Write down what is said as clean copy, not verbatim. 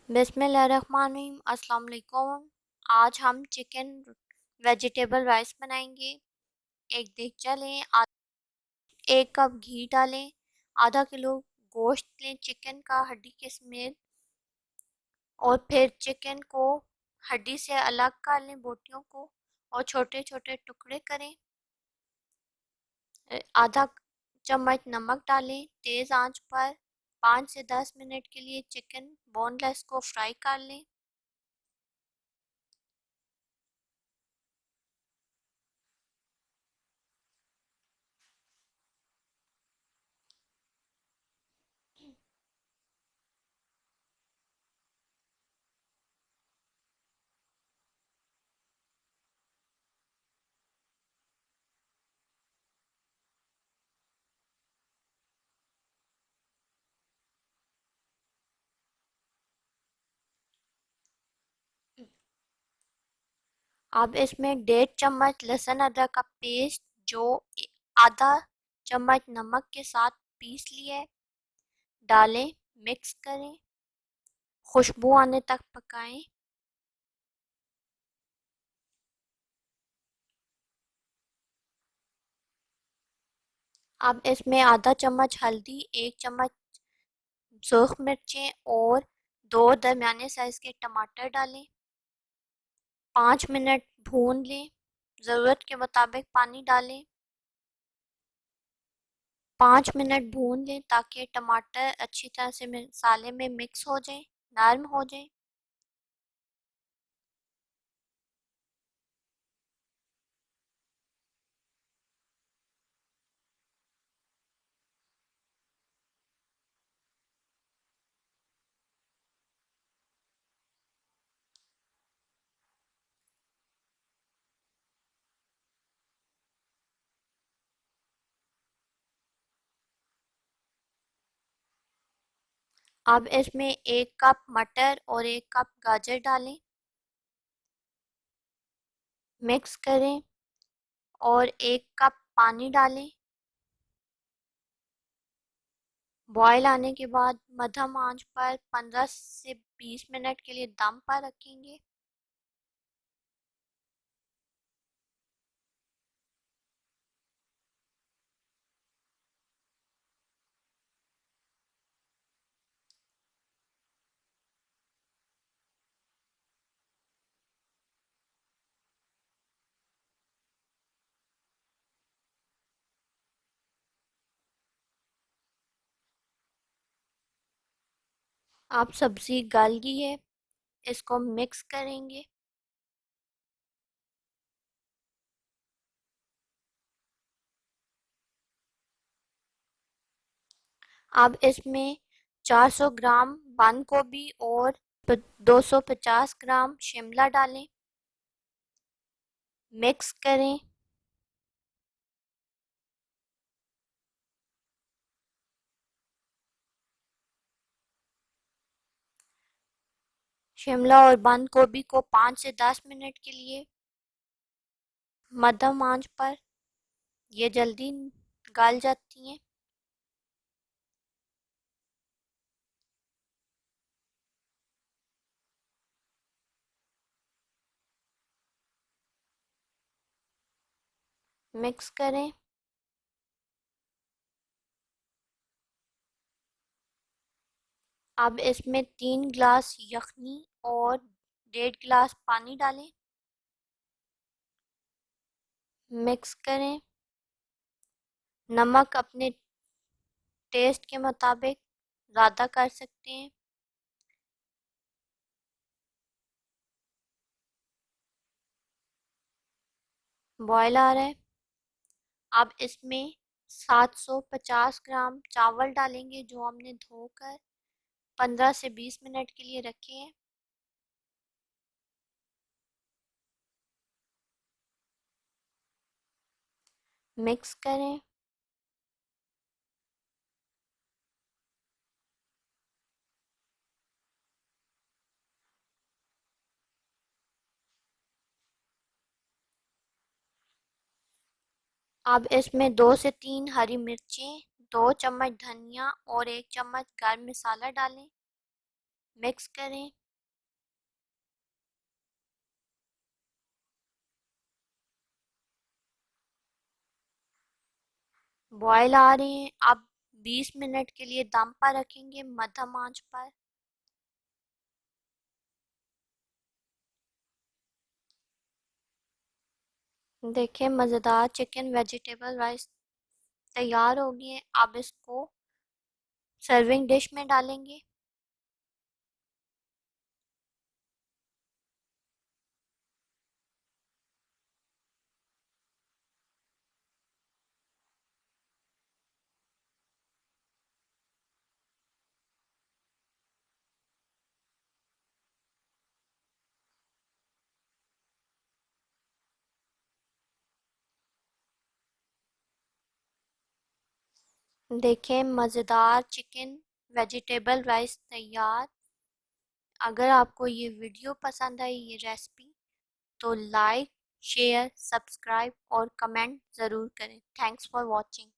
बिस्मिल्लाहिर्रहमानिर्रहीम। अस्सलाम वालेकुम। आज हम चिकन वेजिटेबल राइस बनाएंगे। एक देगचा लें, 1 कप घी डालें, आधा किलो गोश्त लें चिकन का हड्डी के समेत, और फिर चिकन को हड्डी से अलग कर लें, बोटियों को, और छोटे छोटे टुकड़े करें। आधा चम्मच नमक डालें। तेज़ आंच पर 5 से 10 मिनट के लिए चिकन बोनलेस को फ्राई कर लें। अब इसमें 1.5 चम्मच लहसुन अदरक का पेस्ट, जो आधा चम्मच नमक के साथ पीस लिया है, डालें। मिक्स करें, खुशबू आने तक पकाएं। अब इसमें आधा चम्मच हल्दी, 1 चम्मच सूख मिर्चें और 2 दरमियाने साइज के टमाटर डालें। 5 मिनट भून लें। ज़रूरत के मुताबिक पानी डालें। 5 मिनट भून लें ताकि टमाटर अच्छी तरह से मसाले में मिक्स हो जाए, नरम हो जाए। अब इसमें 1 कप मटर और 1 कप गाजर डालें। मिक्स करें और 1 कप पानी डालें। बॉयल आने के बाद मध्यम आंच पर 15 से 20 मिनट के लिए दम पर रखेंगे। अब सब्जी गल गई है, इसको मिक्स करेंगे। अब इसमें 400 ग्राम बंद गोभी और 250 ग्राम शिमला डालें। मिक्स करें। शिमला और बंद गोभी को 5 से 10 मिनट के लिए मध्यम आंच पर, ये जल्दी गल जाती हैं। मिक्स करें। अब इसमें 3 गिलास यखनी और 1.5 गिलास पानी डालें। मिक्स करें। नमक अपने टेस्ट के मुताबिक ज़्यादा कर सकते हैं। बॉयल आ रहा है। अब इसमें 750 ग्राम चावल डालेंगे, जो हमने धोकर 15 से 20 मिनट के लिए रखे हैं। मिक्स करें। अब इसमें 2 से 3 हरी मिर्चें, 2 चम्मच धनिया और 1 चम्मच गर्म मसाला डालें। मिक्स करें। बॉयल आ रहे हैं, अब 20 मिनट के लिए दम पर रखेंगे मध्यम आंच पर। देखिए मज़ेदार चिकन वेजिटेबल राइस तैयार हो गए हैं। अब इसको सर्विंग डिश में डालेंगे। देखें मज़ेदार चिकन वेजिटेबल राइस तैयार। अगर आपको ये वीडियो पसंद आई, ये रेसिपी, तो लाइक शेयर सब्सक्राइब और कमेंट ज़रूर करें। Thanks for watching.